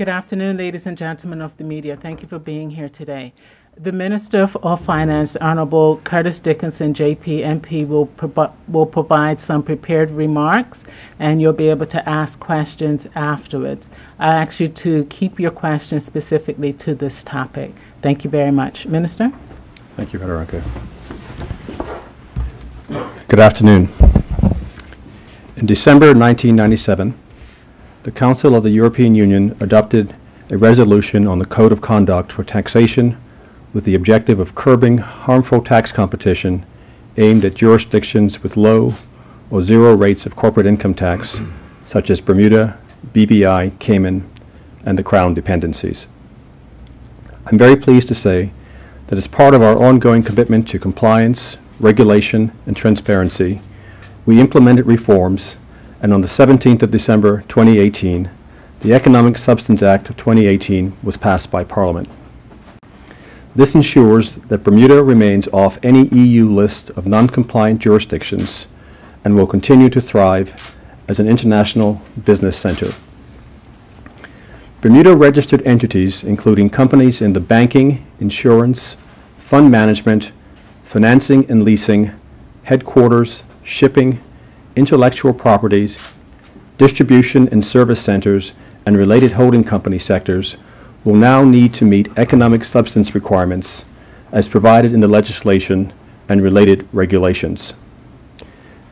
Good afternoon, ladies and gentlemen of the media. Thank you for being here today. The Minister of Finance, Honorable Curtis Dickinson, JP, MP, will provide some prepared remarks, and you'll be able to ask questions afterwards. I ask you to keep your questions specifically to this topic. Thank you very much. Minister? Thank you, Veronica. Good afternoon. In December 1997, the Council of the European Union adopted a resolution on the Code of Conduct for Taxation with the objective of curbing harmful tax competition aimed at jurisdictions with low or zero rates of corporate income tax, such as Bermuda, BVI, Cayman, and the Crown dependencies. I'm very pleased to say that as part of our ongoing commitment to compliance, regulation, and transparency, we implemented reforms, and on the 17th of December 2018, the Economic Substance Act of 2018 was passed by Parliament. This ensures that Bermuda remains off any EU list of non-compliant jurisdictions and will continue to thrive as an international business center. Bermuda registered entities, including companies in the banking, insurance, fund management, financing and leasing, headquarters, shipping, intellectual properties, distribution and service centers, and related holding company sectors, will now need to meet economic substance requirements as provided in the legislation and related regulations.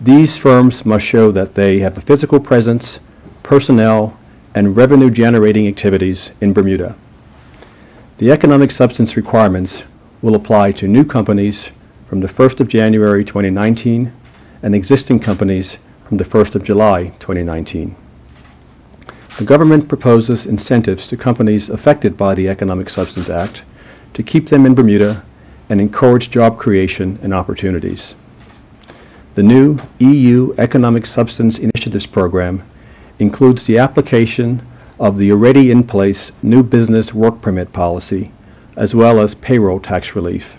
These firms must show that they have a physical presence, personnel, and revenue-generating activities in Bermuda. The economic substance requirements will apply to new companies from the 1st of January 2019 and existing companies from the 1st of July 2019. The government proposes incentives to companies affected by the Economic Substance Act to keep them in Bermuda and encourage job creation and opportunities. The new EU Economic Substance Initiatives Program includes the application of the already in place new business work permit policy, as well as payroll tax relief.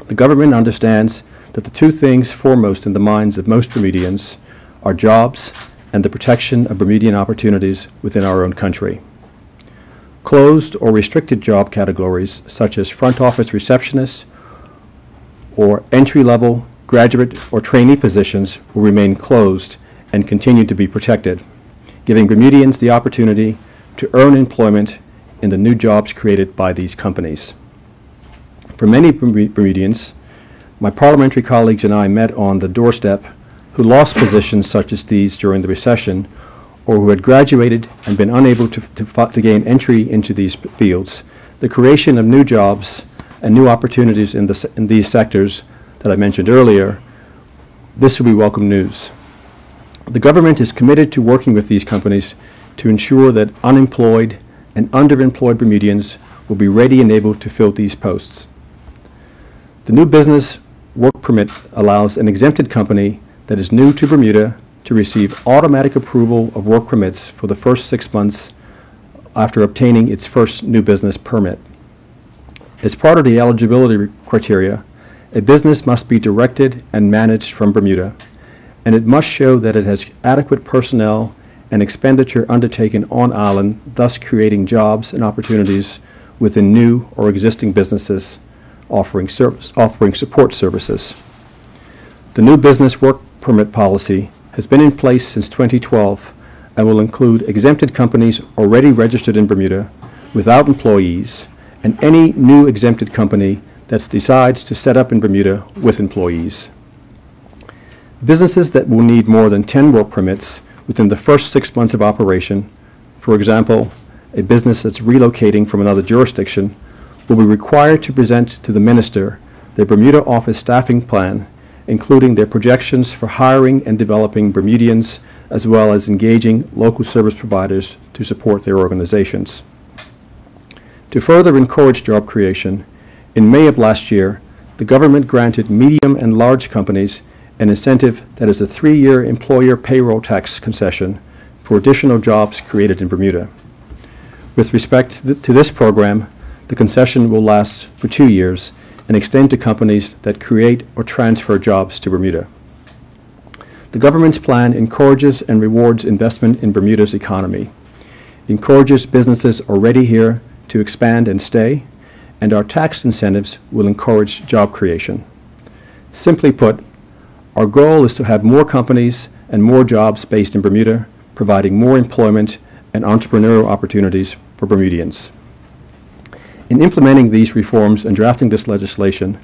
The government understands that the two things foremost in the minds of most Bermudians are jobs and the protection of Bermudian opportunities within our own country. Closed or restricted job categories such as front office receptionists or entry-level graduate or trainee positions will remain closed and continue to be protected, giving Bermudians the opportunity to earn employment in the new jobs created by these companies. For many Bermudians, my parliamentary colleagues and I met on the doorstep who lost positions such as these during the recession, or who had graduated and been unable to gain entry into these fields. The creation of new jobs and new opportunities in these sectors that I mentioned earlier, this will be welcome news. The government is committed to working with these companies to ensure that unemployed and underemployed Bermudians will be ready and able to fill these posts. The new business work permit allows an exempted company that is new to Bermuda to receive automatic approval of work permits for the first 6 months after obtaining its first new business permit. As part of the eligibility criteria, a business must be directed and managed from Bermuda, and it must show that it has adequate personnel and expenditure undertaken on island, thus creating jobs and opportunities within new or existing businesses offering support services. The new business work permit policy has been in place since 2012 and will include exempted companies already registered in Bermuda without employees and any new exempted company that decides to set up in Bermuda with employees. Businesses that will need more than 10 work permits within the first 6 months of operation, for example, a business that's relocating from another jurisdiction, will be required to present to the Minister their Bermuda office staffing plan, including their projections for hiring and developing Bermudians, as well as engaging local service providers to support their organizations. To further encourage job creation, in May of last year, the government granted medium and large companies an incentive that is a 3-year employer payroll tax concession for additional jobs created in Bermuda. With respect to this program, the concession will last for 2 years and extend to companies that create or transfer jobs to Bermuda. The government's plan encourages and rewards investment in Bermuda's economy. encourages businesses already here to expand and stay, and our tax incentives will encourage job creation. Simply put, our goal is to have more companies and more jobs based in Bermuda, providing more employment and entrepreneurial opportunities for Bermudians. In implementing these reforms and drafting this legislation,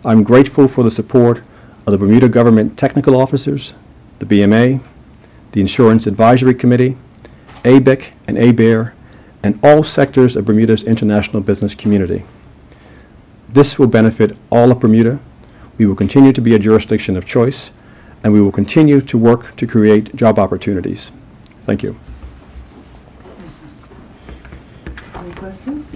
I'm grateful for the support of the Bermuda Government Technical Officers, the BMA, the Insurance Advisory Committee, ABIC and ABARE, and all sectors of Bermuda's international business community. This will benefit all of Bermuda. We will continue to be a jurisdiction of choice, and we will continue to work to create job opportunities. Thank you. Any questions?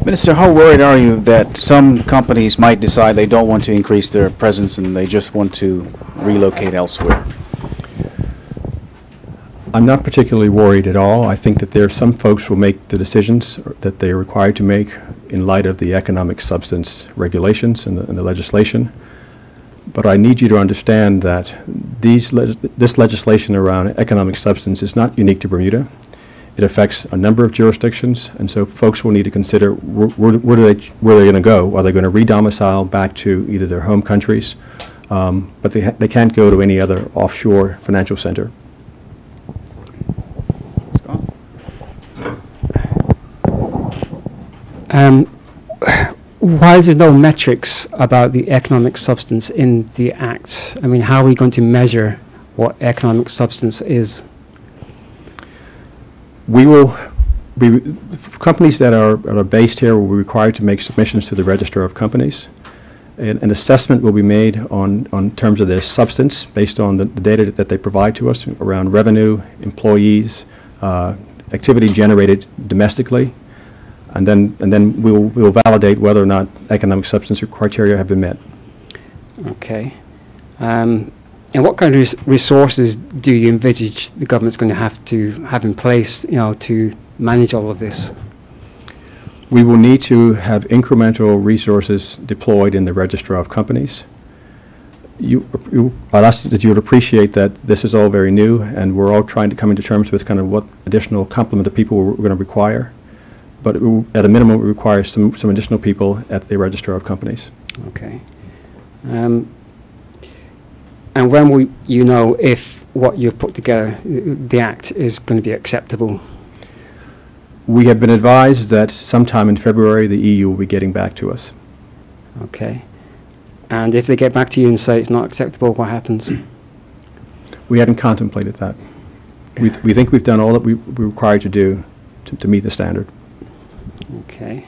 Minister, how worried are you that some companies might decide they don't want to increase their presence and they just want to relocate elsewhere? I'm not particularly worried at all. I think that there are some folks who will make the decisions that they are required to make in light of the economic substance regulations and the legislation. But I need you to understand that this legislation around economic substance is not unique to Bermuda. It affects a number of jurisdictions, and so folks will need to consider where are they going to go. Are they going to re-domicile back to either their home countries, but they can't go to any other offshore financial center. Why is there no metrics about the economic substance in the Act? I mean, how are we going to measure what economic substance is? Companies that are based here will be required to make submissions to the Register of Companies. An assessment will be made on terms of their substance based on the data that they provide to us around revenue, employees, activity generated domestically, and then we'll validate whether or not economic substance criteria have been met. Okay. And what kind of resources do you envisage the government's going to have in place, to manage all of this? We will need to have incremental resources deployed in the Register of Companies. I'd ask that you would appreciate that this is all very new, and we're all trying to come into terms with kind of what additional complement of people we're going to require. But at a minimum, we require some additional people at the Register of Companies. Okay. And when will you know if what you've put together, the Act, is going to be acceptable? We have been advised that sometime in February the EU will be getting back to us. Okay. And if they get back to you and say it's not acceptable, what happens? We hadn't contemplated that. We think we've done all that we're required to do to meet the standard. Okay.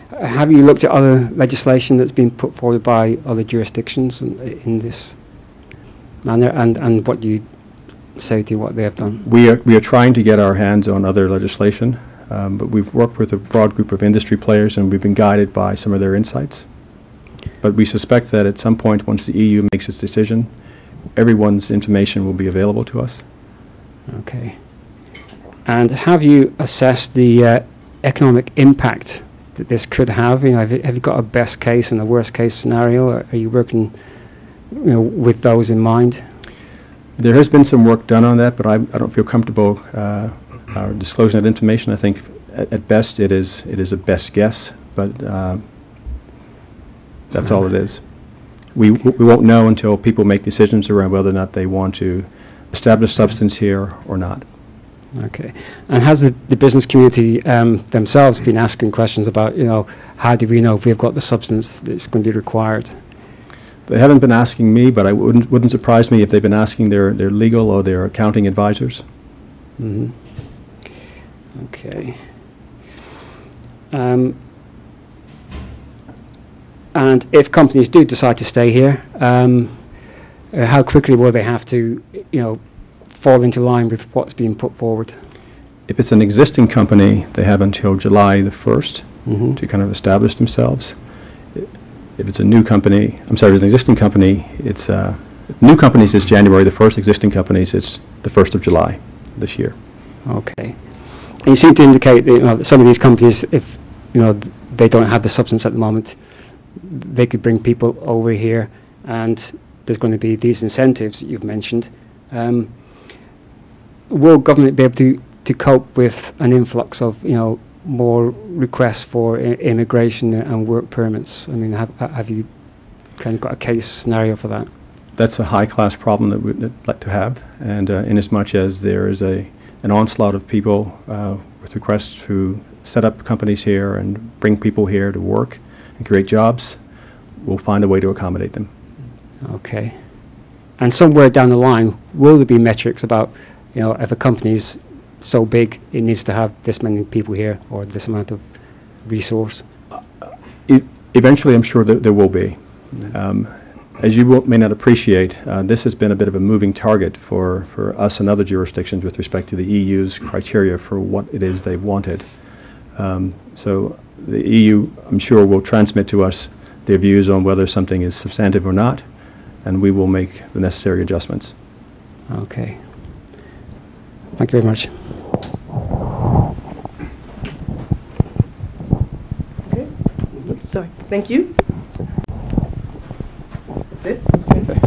Have you looked at other legislation that's been put forward by other jurisdictions in this manner, and what do you say to what they have done? We are trying to get our hands on other legislation, but we've worked with a broad group of industry players, and we've been guided by some of their insights. But we suspect that at some point, once the EU makes its decision, everyone's information will be available to us. Okay. And have you assessed the economic impact that this could have? Have you got a best case and a worst case scenario? Or are you working with those in mind? There has been some work done on that, but I don't feel comfortable disclosing that information. I think at best it is a best guess, but that's all it is. We won't know until people make decisions around whether or not they want to establish substance here or not. Okay. And has the business community themselves been asking questions about, how do we know if we've got the substance that's going to be required? They haven't been asking me, but I wouldn't surprise me if they've been asking their legal or their accounting advisors. Mm-hmm. Okay. And if companies do decide to stay here, how quickly will they have to, fall into line with what's being put forward? If it's an existing company, they have until July the 1st to kind of establish themselves. If it's a new company, if it's an existing company, it's new companies is January the 1st, existing companies it's the 1st of July this year. Okay. And you seem to indicate that, that some of these companies, if they don't have the substance at the moment, they could bring people over here, and there's going to be these incentives that you've mentioned. Will government be able to cope with an influx of, more requests for immigration and work permits? I mean, have you kind of got a case scenario for that? That's a high-class problem that we'd like to have, and inasmuch as there is an onslaught of people with requests to set up companies here and bring people here to work and create jobs, we'll find a way to accommodate them. Okay. And somewhere down the line, will there be metrics about, if a company's so big, it needs to have this many people here or this amount of resource? Eventually, I'm sure that there will be. As you may not appreciate, this has been a bit of a moving target for us and other jurisdictions with respect to the EU's criteria for what it is they wanted. So the EU, I'm sure, will transmit to us their views on whether something is substantive or not, and we will make the necessary adjustments. Okay. Thank you very much. Okay. Oops, sorry. Thank you. That's it. Okay.